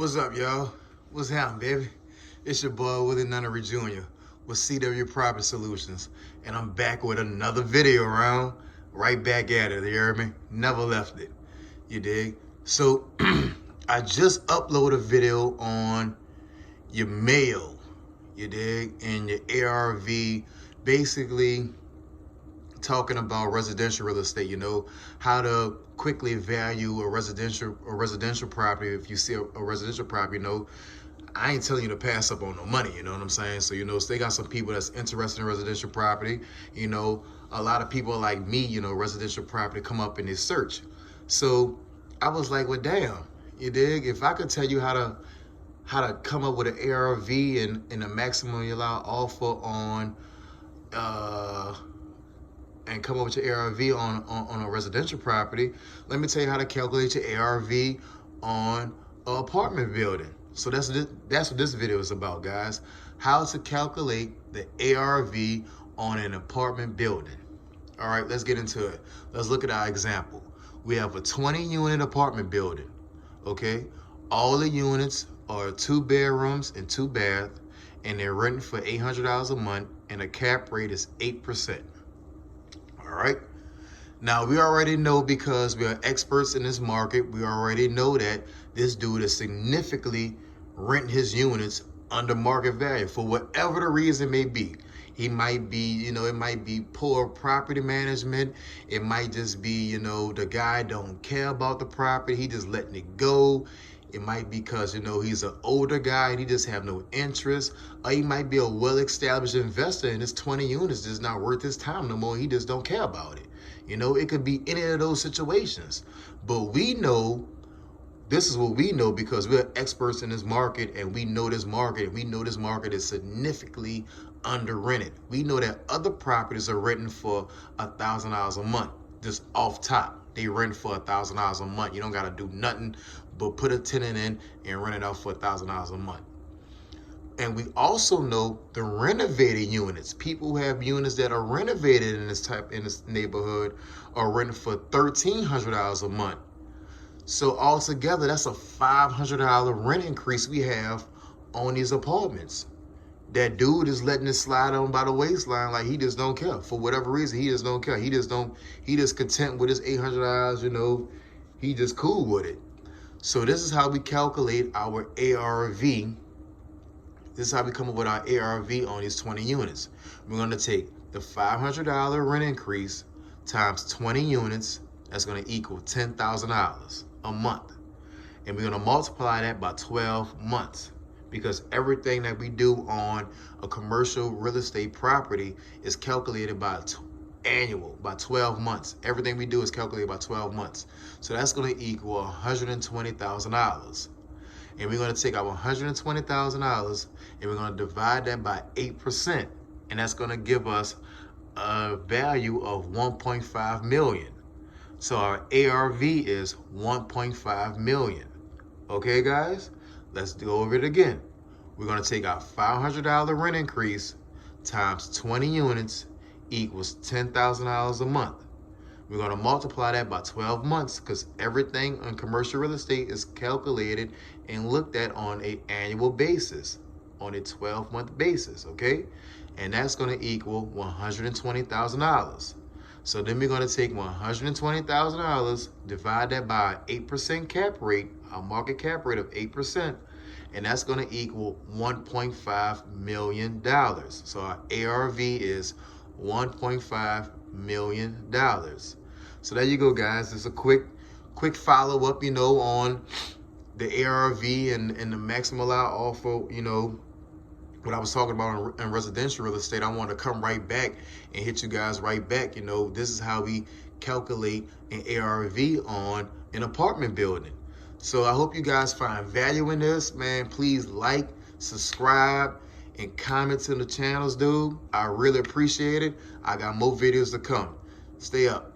What's up, y'all? What's happening, baby? It's your boy, Willie Nunnery Jr. with CW Property Solutions. And I'm back with another video round. Right back at it, you hear me? Never left it. You dig? So, I just uploaded a video on your mail, you dig? And your a.r.v. basically talking about residential real estate, you know, how to quickly value a residential property. If you see a residential property, you know, I ain't telling you to pass up on no money, you know what I'm saying? So, you know, so they got some people that's interested in residential property. You know, a lot of people like me, you know, residential property come up in this search. So I was like, well, damn, you dig? If I could tell you how to come up with an a.r.v. and a maximum allowed offer on and come up with your a.r.v. on a residential property, let me tell you how to calculate your a.r.v. on an apartment building. So that's what this video is about, guys. How to calculate the a.r.v. on an apartment building. All right, let's get into it. Let's look at our example. We have a 20-unit apartment building, okay? All the units are 2 bedrooms and 2 baths, and they're renting for $800 a month, and the cap rate is 8%. All right. Now, we already know, because we are experts in this market, we already know that this dude is significantly renting his units under market value for whatever the reason may be. He might be, you know, it might be poor property management. It might just be, you know, the guy don't care about the property. He just letting it go. It might be because, you know, he's an older guy and he just have no interest. Or he might be a well-established investor and his 20 units is not worth his time no more. He just don't care about it. You know, it could be any of those situations. But we know, this is what we know, because we're experts in this market, and we know this market. We know this market is significantly under rented. We know that other properties are renting for $1,000 a month, just off top. They rent for $1,000 a month. You don't got to do nothing but put a tenant in and rent it out for $1,000 a month. And we also know the renovated units. People who have units that are renovated in this neighborhood are renting for $1,300 a month. So altogether, that's a $500 rent increase we have on these apartments. That dude is letting it slide on by the waistline, like he just don't care. For whatever reason, he just don't care. He just content with his $800, you know, he just cool with it. So this is how we calculate our a.r.v. This is how we come up with our a.r.v. on these 20 units. We're gonna take the $500 rent increase times 20 units. That's gonna equal $10,000 a month. And we're gonna multiply that by 12 months. Because everything that we do on a commercial real estate property is calculated by annual, by 12 months. Everything we do is calculated by 12 months. So that's going to equal $120,000. And we're going to take our $120,000 and we're going to divide that by 8%. And that's going to give us a value of 1.5 million. So our a.r.v. is 1.5 million. Okay, guys? Let's go over it again. We're going to take our $500 rent increase times 20 units equals $10,000 a month. We're going to multiply that by 12 months, because everything on commercial real estate is calculated and looked at on an annual basis, on a 12-month basis, okay? And that's going to equal $120,000. So then we're going to take $120,000, divide that by 8% cap rate, our market cap rate of 8%, and that's going to equal $1.5 million. So our a.r.v. is $1.5 million. So there you go, guys. It's a quick follow-up, you know, on the a.r.v. and the maximum allowed offer, you know, what I was talking about in residential real estate. I want to come right back and hit you guys right back. You know, this is how we calculate an a.r.v. on an apartment building. So I hope you guys find value in this, man. Please like, subscribe, and comment to the channels, dude. I really appreciate it. I got more videos to come. Stay up.